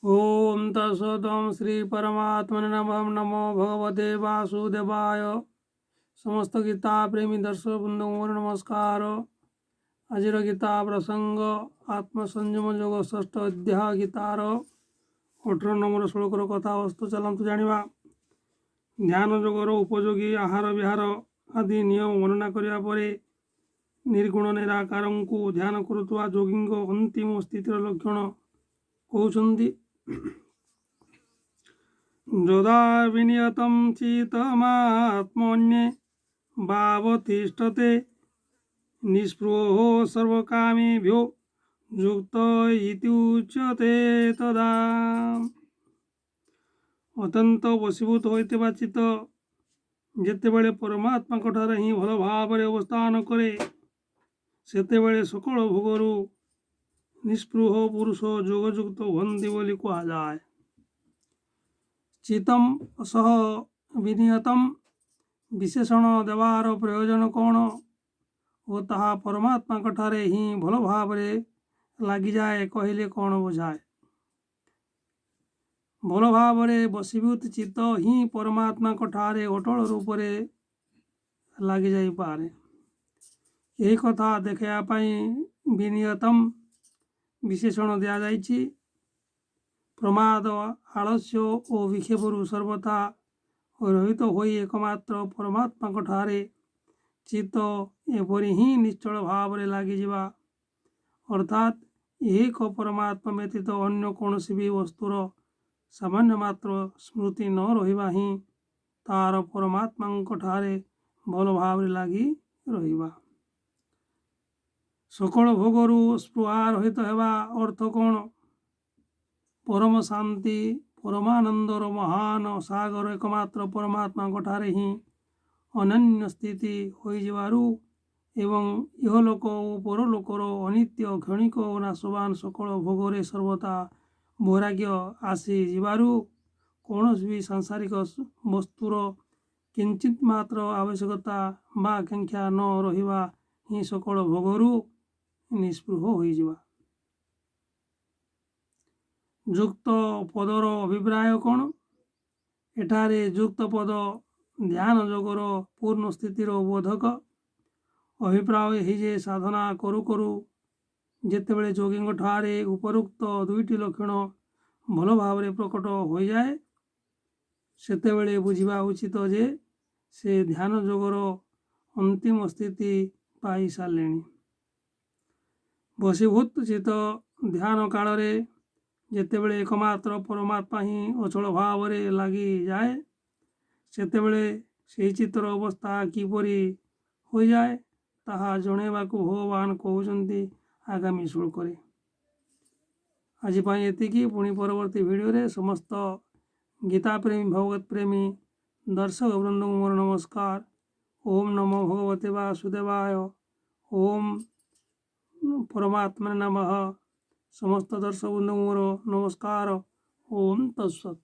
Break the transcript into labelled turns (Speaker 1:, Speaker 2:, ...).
Speaker 1: ओम तत्सत् श्री परमात्मने नमः। नमो भगवते वासुदेवाय। समस्त गीता प्रेमी दर्शक बंधु मोर नमस्कार। आजिर गीता प्रसंग आत्मसंयम योग षष्ठ अध्याय गीतार 18 नंबर श्लोकर कथा वस्तु चलतु जानिबा। ध्यान योगर उपयोगी आहार विहार आदि नियम वर्णना करिया परे निर्गुण निराकार को ध्यान करुवा योगी अंतिम स्थितिर लक्षण कहउछन्ति। यदा विनियतं चित्तमात्मन्ये भावतिष्ठते निःस्पृहो सर्वकामेभ्यो युक्त इति उच्यते। तदा अत्यंत वशीभूत होइतिबा चित्त जेतेबेले परमात्मा ठारे ही भल भाव अवस्थान करे सेतेबेले सकल भोगरू निष्पृह पुरुष योगयुक्त हुअन्ति बोली कहुए। चितम सह विनियतम विशेषण देवार प्रयोजन कौन और ताहा परमात्मा ठारे ही भल भाव लगी जाए कहले कौन बुझाए। भल भाव बशीभूत चित्त ही परमात्मा ठारे अटल रूप लगी जाई पारे। यही कथा देखापी विनियतम विशेषण दिया जाइछि। प्रमाद आलस्य और विक्षेपरू सर्वथा रहित होई एकमात्र परमात्मा ठारे चित्त एपरी ही निश्चल भाव लगी जावा अर्थात एक परमात्मा व्यतीत अन्य कौन भी वस्तुर सामान्य मात्र स्मृति न रहिबा ही तार परमात्मा ठारे भल भाव लगी रहिबा। सकल भोगरू स्पृहा रहित हेबा अर्थ कौन? परम शांति परमानंदर महान सागर एकमात्र परमात्मा ठारे ही अनन्य स्थिति हो जिबारु एवं इहलोक और परलोकर अनित्य क्षणिक और नाशवान सकल भोगरे सर्वथा वैराग्य आसी जिबारु कौन भी सांसारिक वस्तुर किंचित मात्र आवश्यकता बा आकांक्षा न रहिबा ही सकल भोगरू निष्पृह हो जिबा। युक्त पदर अभिप्राय कौन? एठारे युक्त पद ध्यान योगर पूर्ण स्थितिर बोधक अभिप्राय है जे साधना करू करू जेतेबेले योगी ठारे उपरोक्त दुईटी लक्षण भल भाव प्रकट हो जाए सेतेबेले बुझिबा उचित जे से ध्यान योगर अंतिम स्थिति पाई सारेणी। वशीभूत चित्त ध्यान काल जेतेबेले एकमात्र परमात्मा ही अचल भाव लगी जाए सेतेबेले से चित्तर अवस्था किपरि हो जाए ताहा जणेबाकू भगवान कहउछन्ति आगामी श्लोकरे। आज एतिकी पुणी परवर्ती भिडियो समस्त गीता प्रेमी भगवत प्रेमी दर्शक वृंद मोर नमस्कार। ओम नमो भगवते वासुदेवाय। ओम परमात्मने नमः। समस्त दर्शक वृंद मोर नमस्कार। ओम तत्सत्।